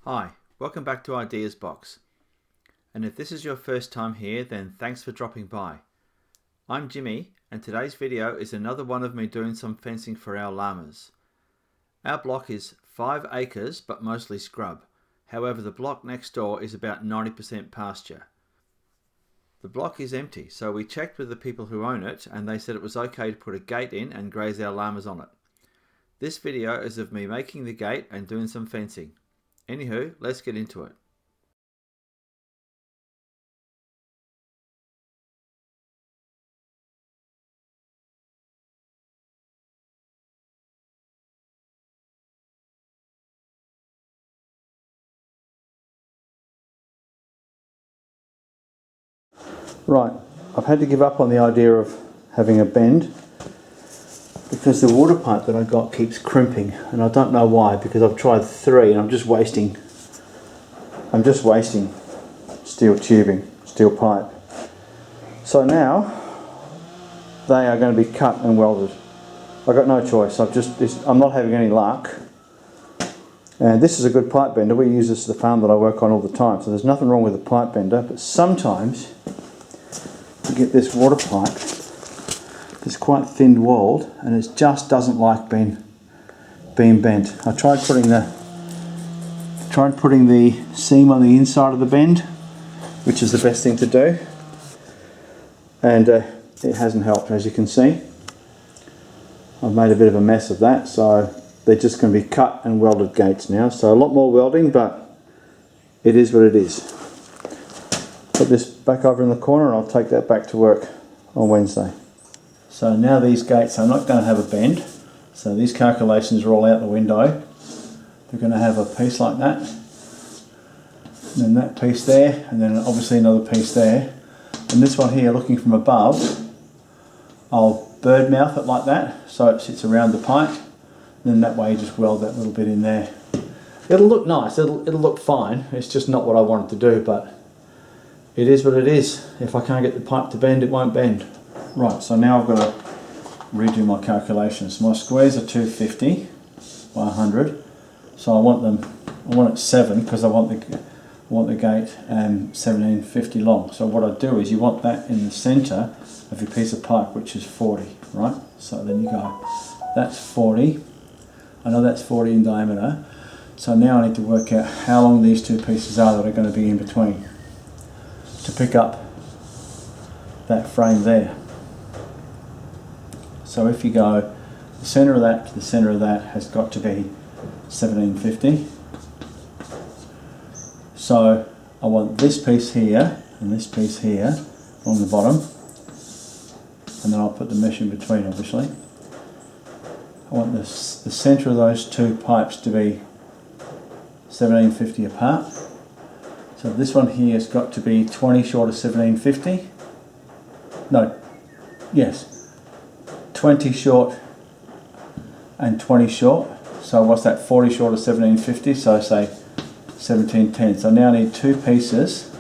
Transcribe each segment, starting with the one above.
Hi, welcome back to Ideas Box. And if this is your first time here, then thanks for dropping by. I'm Jimmy, and today's video is another one of me doing some fencing for our llamas. Our block is 5 acres, but mostly scrub. However, the block next door is about 90% pasture. The block is empty, so we checked with the people who own it, and they said it was okay to put a gate in and graze our llamas on it. This video is of me making the gate and doing some fencing. Anywho, let's get into it. Right, I've had to give up on the idea of having a bend because the water pipe that I got keeps crimping, and I don't know why, because I've tried 3 and I'm just wasting steel tubing, steel pipe. So now they are going to be cut and welded. I've got no choice. I'm not having any luck. And this is a good pipe bender. We use this at the farm that I work on all the time, so there's nothing wrong with a pipe bender, but sometimes you get this water pipe that's quite thin walled and it just doesn't like being bent. I tried putting the seam on the inside of the bend, which is the best thing to do, and it hasn't helped. As you can see, I've made a bit of a mess of that, so they're just going to be cut and welded gates now. So a lot more welding, but it is what it is. Put this back over in the corner and I'll take that back to work on Wednesday. So now these gates are not going to have a bend, so these calculations are all out the window. They're going to have a piece like that, and then that piece there, and then obviously another piece there. And this one here, looking from above, I'll bird mouth it like that so it sits around the pipe, and then that way you just weld that little bit in there. It'll look nice, it'll look fine. It's just not what I wanted to do, but it is what it is. If I can't get the pipe to bend, it won't bend. Right, so now I've got to redo my calculations. My squares are 250 by 100, so I want it 7 because I want the gate 1750 long. So what I do is you want that in the centre of your piece of pipe, which is 40, right? So then you go, that's 40. I know that's 40 in diameter. So now I need to work out how long these 2 pieces are that are going to be in between to pick up that frame there. So if you go the centre of that to the centre of that has got to be 1750. So I want this piece here and this piece here on the bottom, and then I'll put the mesh in between, obviously. I want the centre of those 2 pipes to be 1750 apart. So this one here has got to be 20 short of 1750. No, yes, 20 short and 20 short. So what's that, 40 short of 1750, so say 1710. So now I need 2 pieces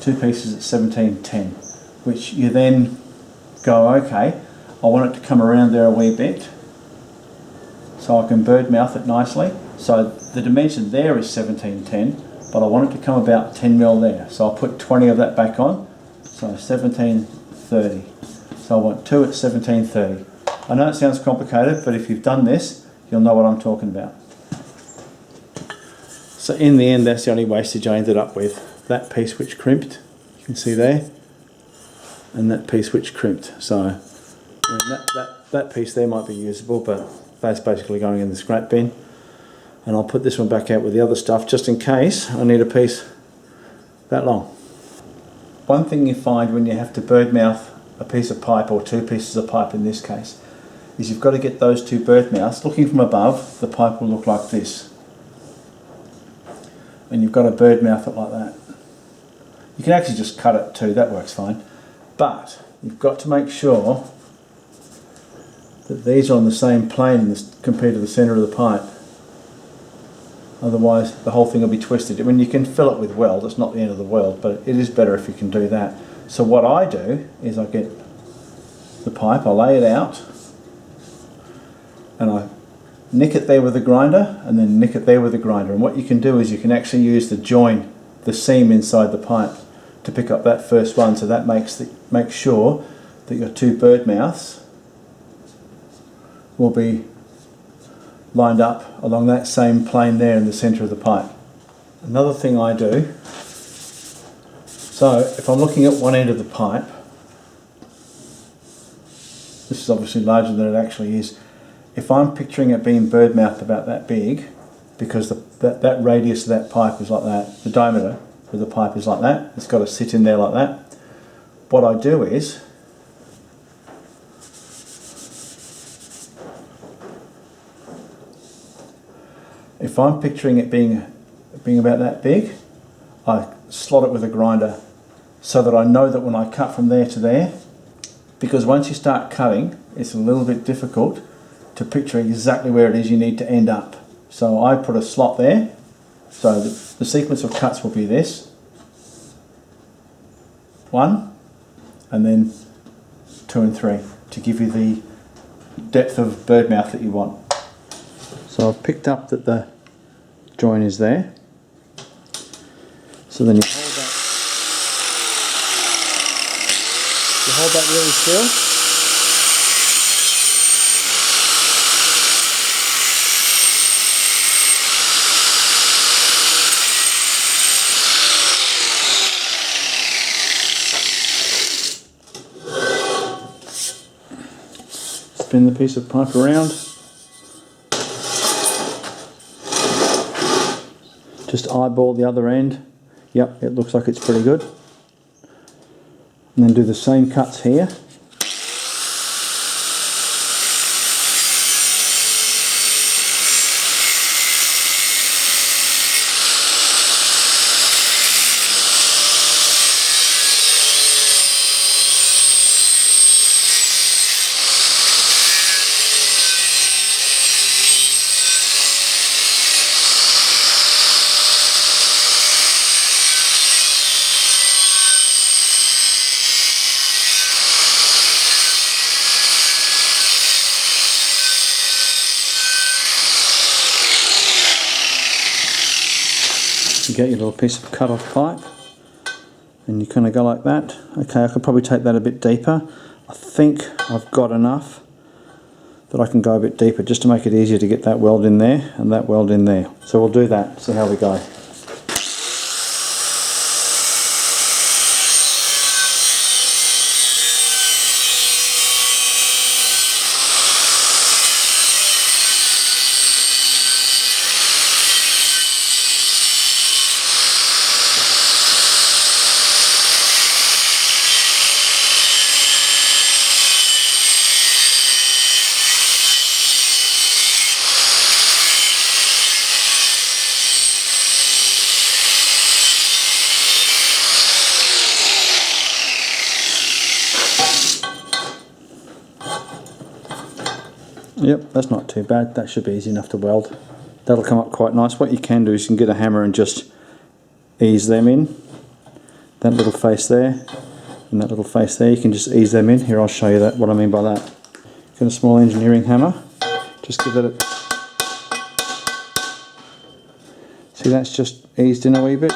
at 1710, which you then go, okay, I want it to come around there a wee bit so I can bird mouth it nicely. So the dimension there is 1710, but I want it to come about 10 mil there. So I'll put 20 of that back on, so 1730. So I want 2 at 1730. I know it sounds complicated, but if you've done this, you'll know what I'm talking about. So in the end, that's the only wastage I ended up with. That piece which crimped, you can see there, and that piece which crimped. So I mean, that piece there might be usable, but that's basically going in the scrap bin. And I'll put this one back out with the other stuff just in case I need a piece that long. One thing you find when you have to bird mouth a piece of pipe, or 2 pieces of pipe in this case, is you've got to get those 2 bird mouths. Looking from above, the pipe will look like this. And you've got to bird mouth it like that. You can actually just cut it too, that works fine. But you've got to make sure that these are on the same plane compared to the centre of the pipe. Otherwise the whole thing will be twisted. I mean, you can fill it with weld, it's not the end of the world, but it is better if you can do that. So what I do is I get the pipe, I lay it out, and I nick it there with a grinder, and then nick it there with a grinder. And what you can do is you can actually use the join, the seam inside the pipe, to pick up that first one. So that makes sure that your two bird mouths will be lined up along that same plane there in the centre of the pipe. Another thing I do, so if I'm looking at one end of the pipe, this is obviously larger than it actually is. If I'm picturing it being bird mouthed about that big, because that radius of that pipe is like that, the diameter of the pipe is like that, it's got to sit in there like that. What I do is, if I'm picturing it being about that big, I slot it with a grinder so that I know that when I cut from there to there, because once you start cutting, it's a little bit difficult to picture exactly where it is you need to end up. So I put a slot there, so the sequence of cuts will be this. 1, and then 2 and 3, to give you the depth of bird mouth that you want. So I've picked up that the join is there. So then you hold that really still. Spin the piece of pipe around. Just eyeball the other end. Yep, it looks like it's pretty good. And then do the same cuts here. You get your little piece of cut off pipe and you kind of go like that. Okay, I could probably take that a bit deeper. I think I've got enough that I can go a bit deeper just to make it easier to get that weld in there and that weld in there. So we'll do that, see how we go. Yep, that's not too bad. That should be easy enough to weld. That'll come up quite nice. What you can do is you can get a hammer and just ease them in. That little face there and that little face there, you can just ease them in. Here, I'll show you that, what I mean by that. Get a small engineering hammer. Just give it a... See, that's just eased in a wee bit.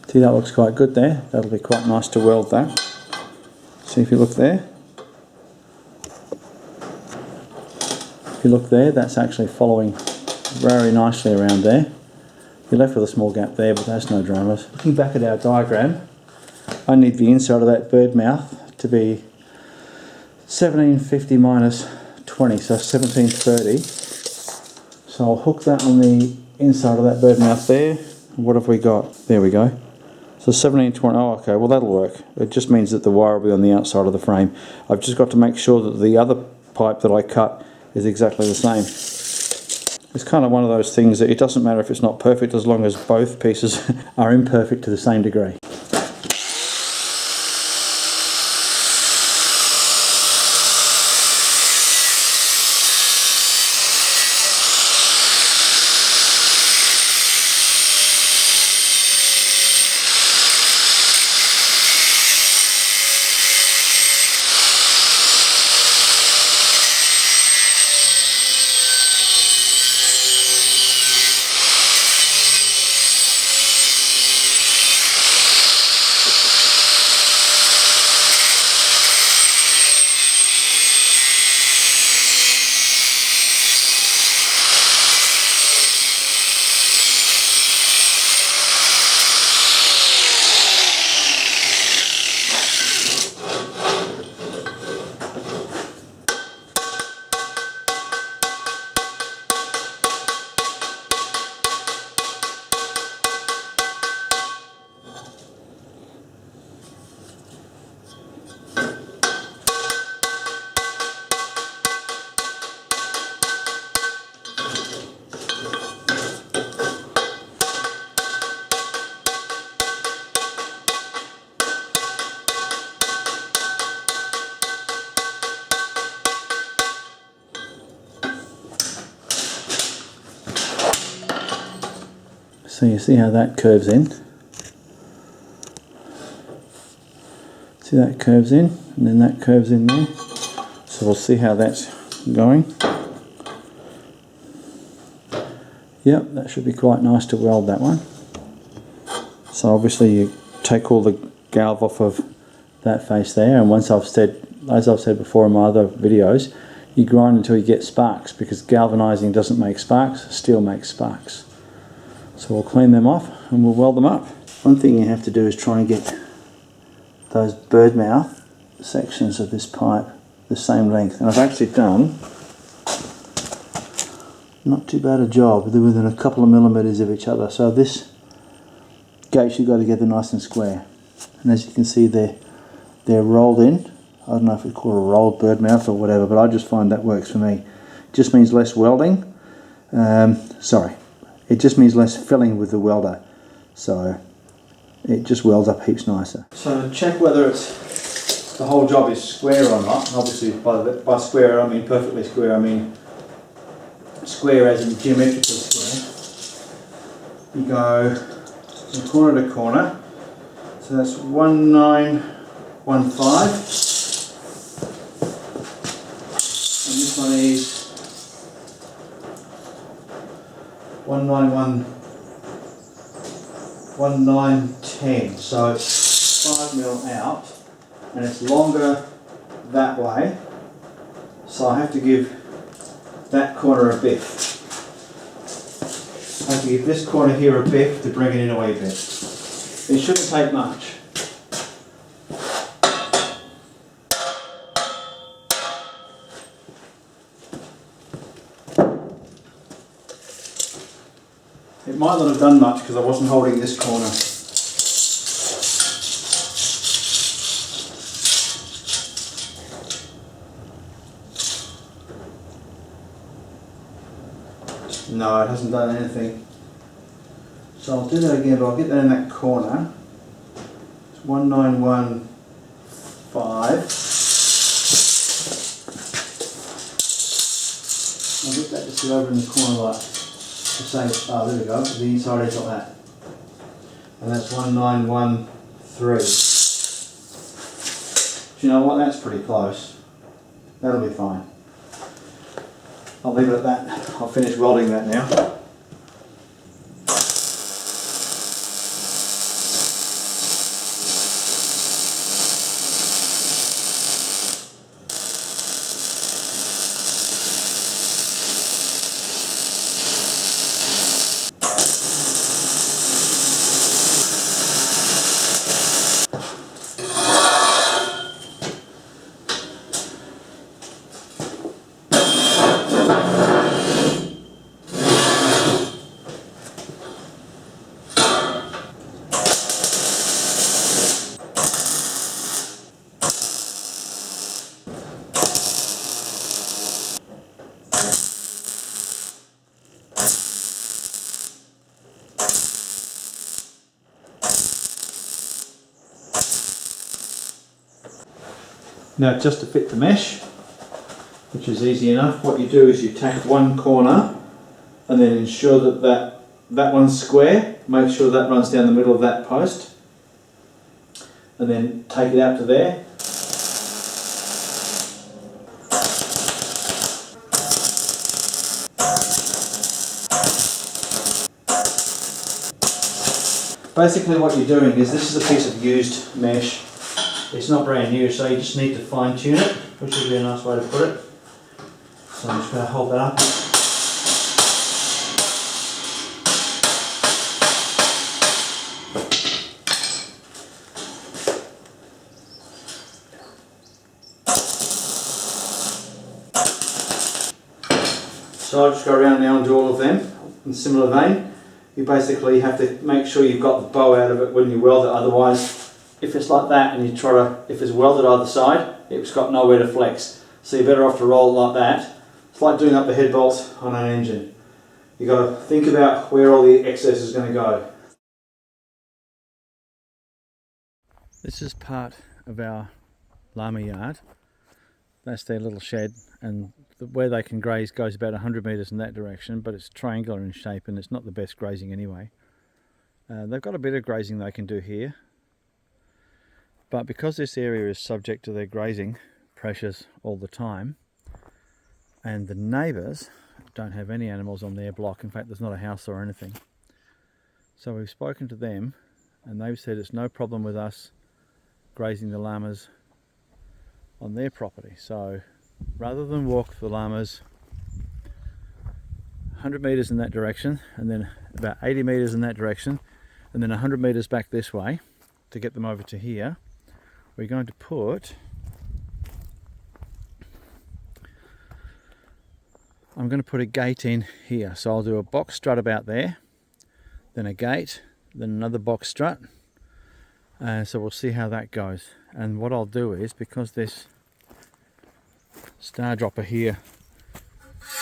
See, that looks quite good there. That'll be quite nice to weld that. See, if you look there. If you look there, that's actually following very nicely around there. You're left with a small gap there, but that's no dramas. Looking back at our diagram, I need the inside of that bird mouth to be 1750 minus 20, so 1730. So I'll hook that on the inside of that bird mouth there. What have we got? There we go. So 1720, oh okay, well that'll work. It just means that the wire will be on the outside of the frame. I've just got to make sure that the other pipe that I cut is exactly the same. It's kind of one of those things that it doesn't matter if it's not perfect as long as both pieces are imperfect to the same degree. So you see how that curves in. See that curves in, and then that curves in there. So we'll see how that's going. Yep, that should be quite nice to weld, that one. So obviously you take all the galv off of that face there, and once I've said, as I've said before in my other videos, you grind until you get sparks, because galvanizing doesn't make sparks, steel makes sparks. So we'll clean them off and we'll weld them up. One thing you have to do is try and get those bird mouth sections of this pipe the same length, and I've actually done not too bad a job. They're within a couple of millimeters of each other, so this gate should go together nice and square. And as you can see, they're rolled in. I don't know if we call it a rolled bird mouth or whatever, but I just find that works for me. It just means less welding. It just means less filling with the welder, so it just welds up heaps nicer. So check whether the whole job is square or not. Obviously by square I mean perfectly square. I mean square as in geometrical square. You go from corner to corner, so that's 1915, and this one is 1910, so it's 5 mil out, and it's longer that way, so I have to give that corner a biff. I have to give this corner here a biff to bring it in a wee bit. It shouldn't take much. It might not have done much because I wasn't holding this corner. No, it hasn't done anything. So I'll do that again, but I'll get that in that corner. It's 1915. I'll get that just over in the corner like the same. Oh, there we go. The inside edge like that. And that's 1913. Do you know what? That's pretty close. That'll be fine. I'll leave it at that. I'll finish welding that now. Now just to fit the mesh, which is easy enough, what you do is you tack one corner and then ensure that one's square, make sure that runs down the middle of that post, and then take it out to there. Basically what you're doing is, this is a piece of used mesh. It's not brand new, so you just need to fine tune it, which would be a nice way to put it. So I'm just going to hold that up. So I'll just go around now and do all of them in similar vein. You basically have to make sure you've got the bow out of it when you weld it, otherwise if it's like that and you try to, if it's welded either side, it's got nowhere to flex. So you're better off to roll it like that. It's like doing up the head bolts on an engine. You've got to think about where all the excess is going to go. This is part of our llama yard. That's their little shed, and where they can graze goes about 100 metres in that direction, but it's triangular in shape and it's not the best grazing anyway. They've got a bit of grazing they can do here, but because this area is subject to their grazing pressures all the time, and the neighbours don't have any animals on their block, in fact there's not a house or anything, so we've spoken to them and they've said it's no problem with us grazing the llamas on their property. So rather than walk the llamas 100 metres in that direction and then about 80 metres in that direction and then 100 metres back this way to get them over to here, we're going to put, I'm going to put a gate in here. So I'll do a box strut about there, then a gate, then another box strut, so we'll see how that goes. And what I'll do is, because this star dropper here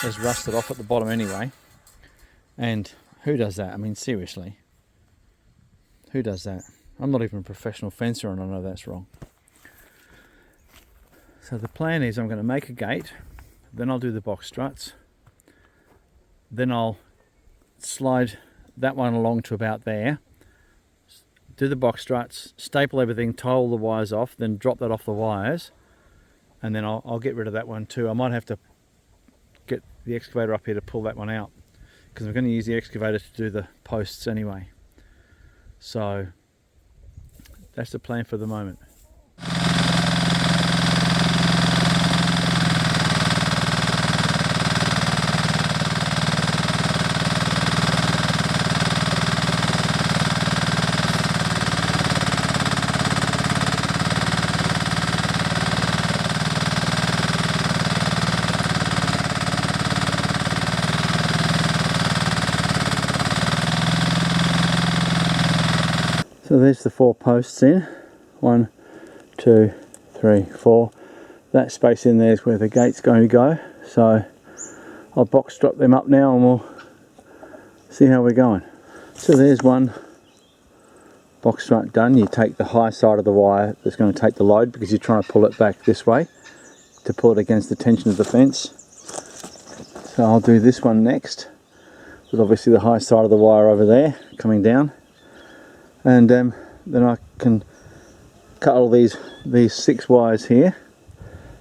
has rusted off at the bottom anyway, and who does that? I mean, seriously, who does that? I'm not even a professional fencer and I know that's wrong. So the plan is I'm going to make a gate, then I'll do the box struts, then I'll slide that one along to about there, do the box struts, staple everything, tie all the wires off, then drop that off the wires, and then I'll get rid of that one too. I might have to get the excavator up here to pull that one out, because I'm going to use the excavator to do the posts anyway. So that's the plan for the moment. So there's the 4 posts in. 1, 2, 3, 4. That space in there is where the gate's going to go. So I'll box drop them up now and we'll see how we're going. So there's one box strut done. You take the high side of the wire that's going to take the load, because you're trying to pull it back this way to pull it against the tension of the fence. So I'll do this one next, with obviously the high side of the wire over there coming down. And then I can cut all these 6 wires here,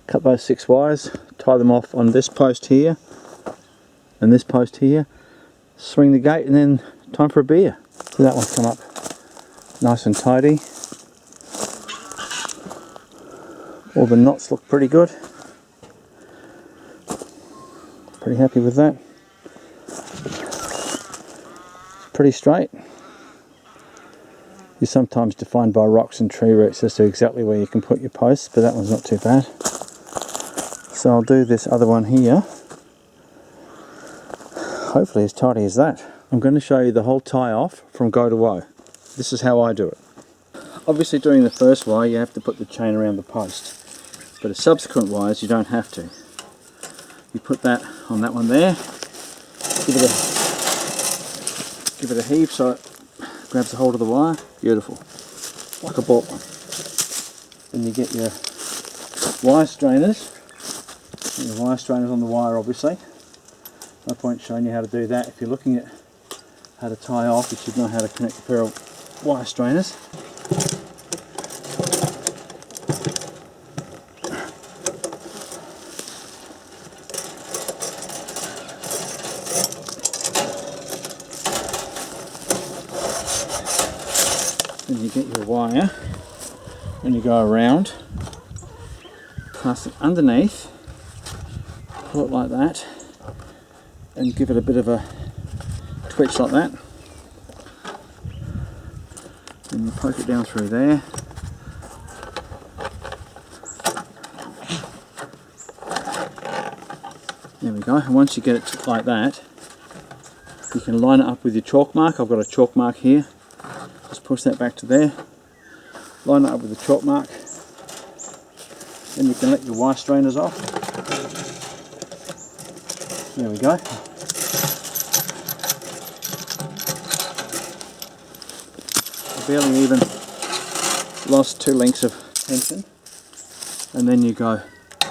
cut those 6 wires, tie them off on this post here and this post here, swing the gate, and then time for a beer. So that one's come up nice and tidy. All the knots look pretty good. Pretty happy with that. It's pretty straight. You're sometimes defined by rocks and tree roots as to exactly where you can put your posts, but that one's not too bad. So I'll do this other one here, hopefully as tidy as that. I'm going to show you the whole tie off from go to woe. This is how I do it. Obviously doing the first wire you have to put the chain around the post, but the subsequent wires you don't have to. You put that on that one there, give it a heave so it grabs a hold of the wire. Beautiful, like a bought one. Then you get your wire strainers. Your wire strainers on the wire, obviously. No point showing you how to do that. If you're looking at how to tie off, you should know how to connect a pair of wire strainers. Then you get your wire and you go around, pass it underneath, pull it like that, and give it a bit of a twitch like that. And you poke it down through there. There we go. And once you get it like that, you can line it up with your chalk mark. I've got a chalk mark here. Just push that back to there. Line it up with the chalk mark. Then you can let your wire strainers off. There we go. I barely even lost 2 links of tension. And then you go,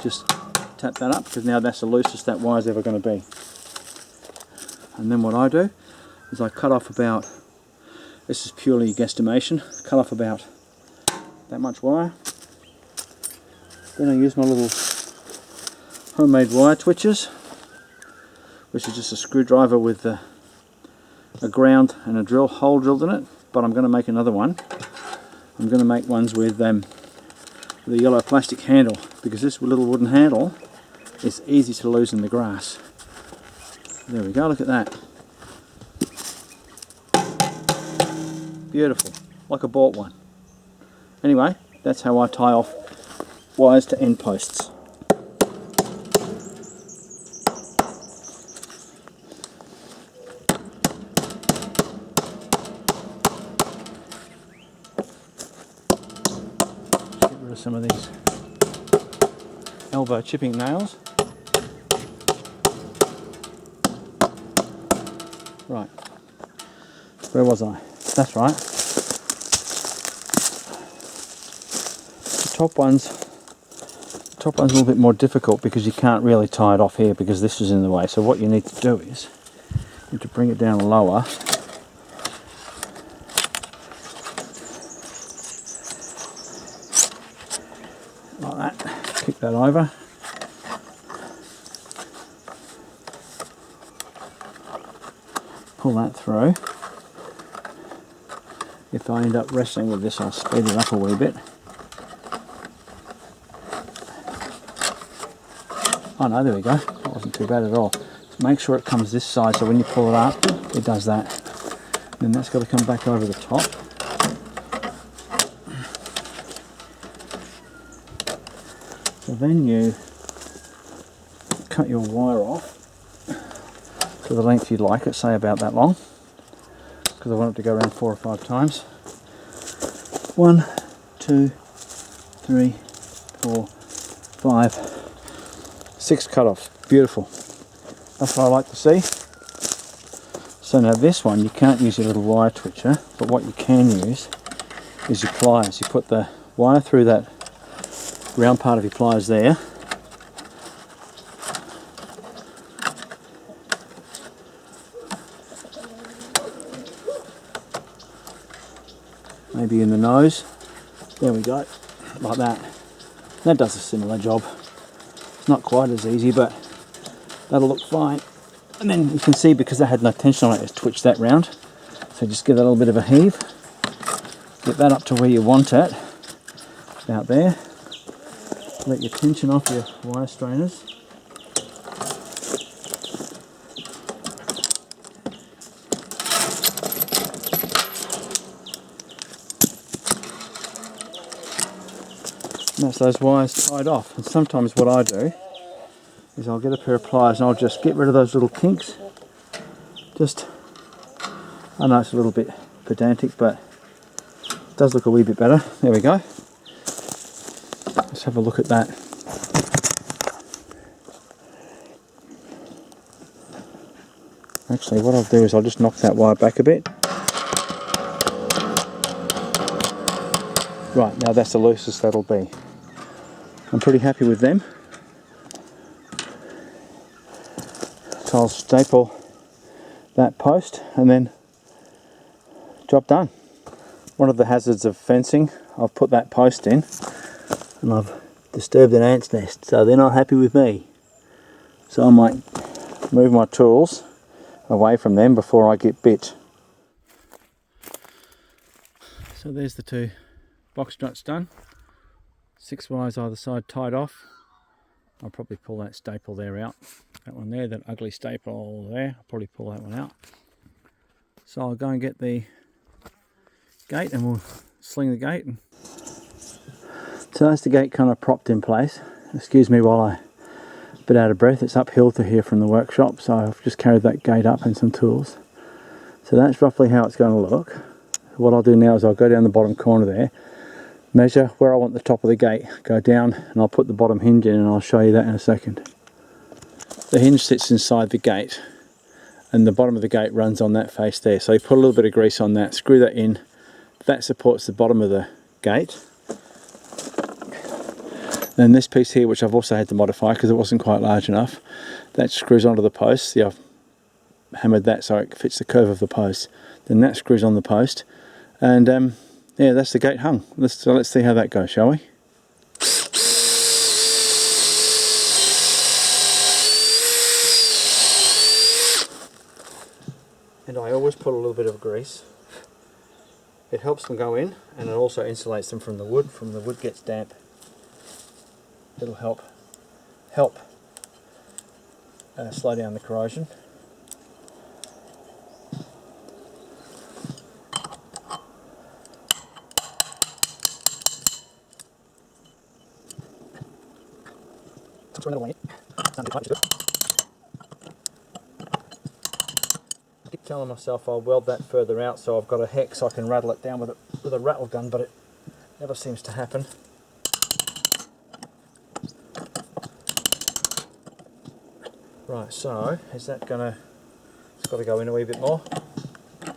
just tap that up, because now that's the loosest that wire's ever going to be. And then what I do is I cut off about This is purely guesstimation. Cut off about that much wire. Then I use my little homemade wire twitchers, which is just a screwdriver with a ground and a hole drilled in it. But I'm going to make another one. I'm going to make ones with the yellow plastic handle, because this little wooden handle is easy to lose in the grass. There we go, look at that. Beautiful, like I bought one. Anyway, that's how I tie off wires to end posts. Get rid of some of these elbow chipping nails. Right, where was I? That's right. The top one's a little bit more difficult because you can't really tie it off here because this is in the way. So what you need to do is you need to bring it down lower. Like that. Kick that over. Pull that through. If I end up wrestling with this, I'll speed it up a wee bit. Oh no, there we go. That wasn't too bad at all. Just make sure it comes this side, so when you pull it up, it does that. Then that's got to come back over the top. So then you cut your wire off to the length you'd like it, say about that long, because I want it to go around 4 or 5 times. 1, 2, 3, 4, 5, 6 cut-offs. Beautiful. That's what I like to see. So now this one, you can't use your little wire twitcher, but what you can use is your pliers. You put the wire through that round part of your pliers there. Maybe in the nose. There we go, like that. That does a similar job. It's not quite as easy, but that'll look fine. And then you can see, because I had no tension on it, it's twitched that round. So just give that a little bit of a heave. Get that up to where you want it, about there. Let your tension off your wire strainers. And that's those wires tied off. And sometimes what I do is I'll get a pair of pliers and I'll just get rid of those little kinks. I know it's a little bit pedantic, but it does look a wee bit better. There we go. Let's have a look at that. Actually, what I'll do is I'll just knock that wire back a bit. Right, now that's the loosest that'll be. I'm pretty happy with them. So I'll staple that post and then job done. One of the hazards of fencing, I've put that post in and I've disturbed an ant's nest, so they're not happy with me. So I might move my tools away from them before I get bit. So there's the 2 box struts done. 6 wires either side tied off. I'll probably pull that staple there out. That one there, that ugly staple there, I'll probably pull that one out. So I'll go and get the gate and we'll sling the gate. So that's the gate kind of propped in place. Excuse me while I'm a bit out of breath. It's uphill to here from the workshop, so I've just carried that gate up and some tools. So that's roughly how it's going to look. What I'll do now is I'll go down the bottom corner there, measure where I want the top of the gate, go down, and I'll put the bottom hinge in, and I'll show you that in a second. The hinge sits inside the gate and the bottom of the gate runs on that face there, so you put a little bit of grease on that, screw that in. That supports the bottom of the gate. Then this piece here, which I've also had to modify because it wasn't quite large enough, that screws onto the post. See, I've hammered that so it fits the curve of the post. Then that screws on the post, And yeah, that's the gate hung. So let's see how that goes, shall we? And I always put a little bit of grease. It helps them go in, and it also insulates them from the wood. From the wood gets damp, it'll help slow down the corrosion. I keep telling myself I'll weld that further out so I've got a hex I can rattle it down with a rattle gun, but it never seems to happen. Right, so is that gonna? It's got to go in a wee bit more. I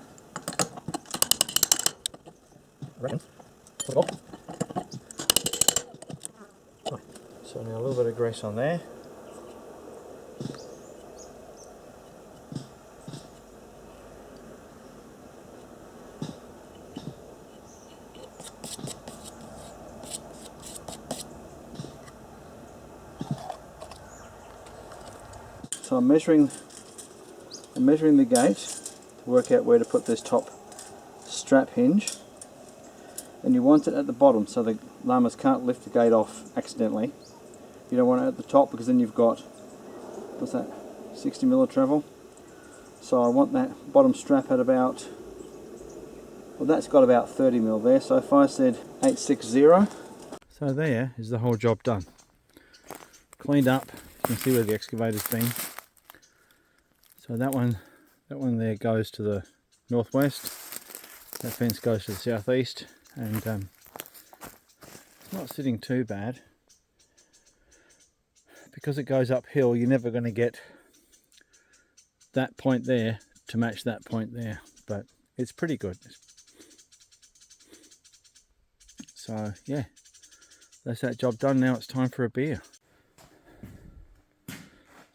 reckon. Right. So now a little bit of grease on there. So I'm measuring the gate to work out where to put this top strap hinge, and you want it at the bottom so the llamas can't lift the gate off accidentally. You don't want it at the top because then you've got, what's that, 60mm of travel. So I want that bottom strap at about, well, that's got about 30mm there, so if I said 860. So there is the whole job done. Cleaned up, you can see where the excavator's been. So that one there goes to the northwest, that fence goes to the southeast, and it's not sitting too bad. Because it goes uphill, you're never going to get that point there to match that point there, but it's pretty good. So yeah, that's that job done. Now it's time for a beer.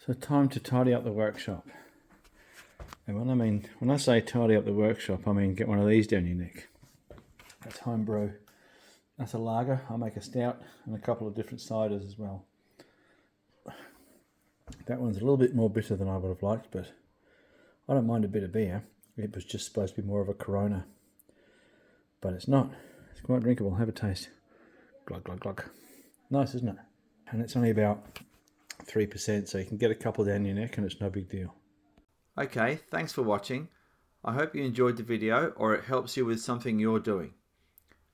So time to tidy up the workshop. And when I say tidy up the workshop, I mean get one of these down your neck. That's homebrew. That's a lager. I'll make a stout and a couple of different ciders as well. That one's a little bit more bitter than I would have liked, but I don't mind a bit of beer. It was just supposed to be more of a Corona, but it's not. It's quite drinkable. Have a taste. Glug, glug, glug. Nice, isn't it? And it's only about 3%, so you can get a couple down your neck and it's no big deal. Okay, thanks for watching. I hope you enjoyed the video or it helps you with something you're doing.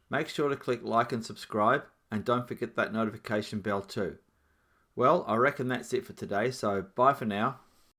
Make sure to click like and subscribe, and don't forget that notification bell too. Well, I reckon that's it for today, so bye for now.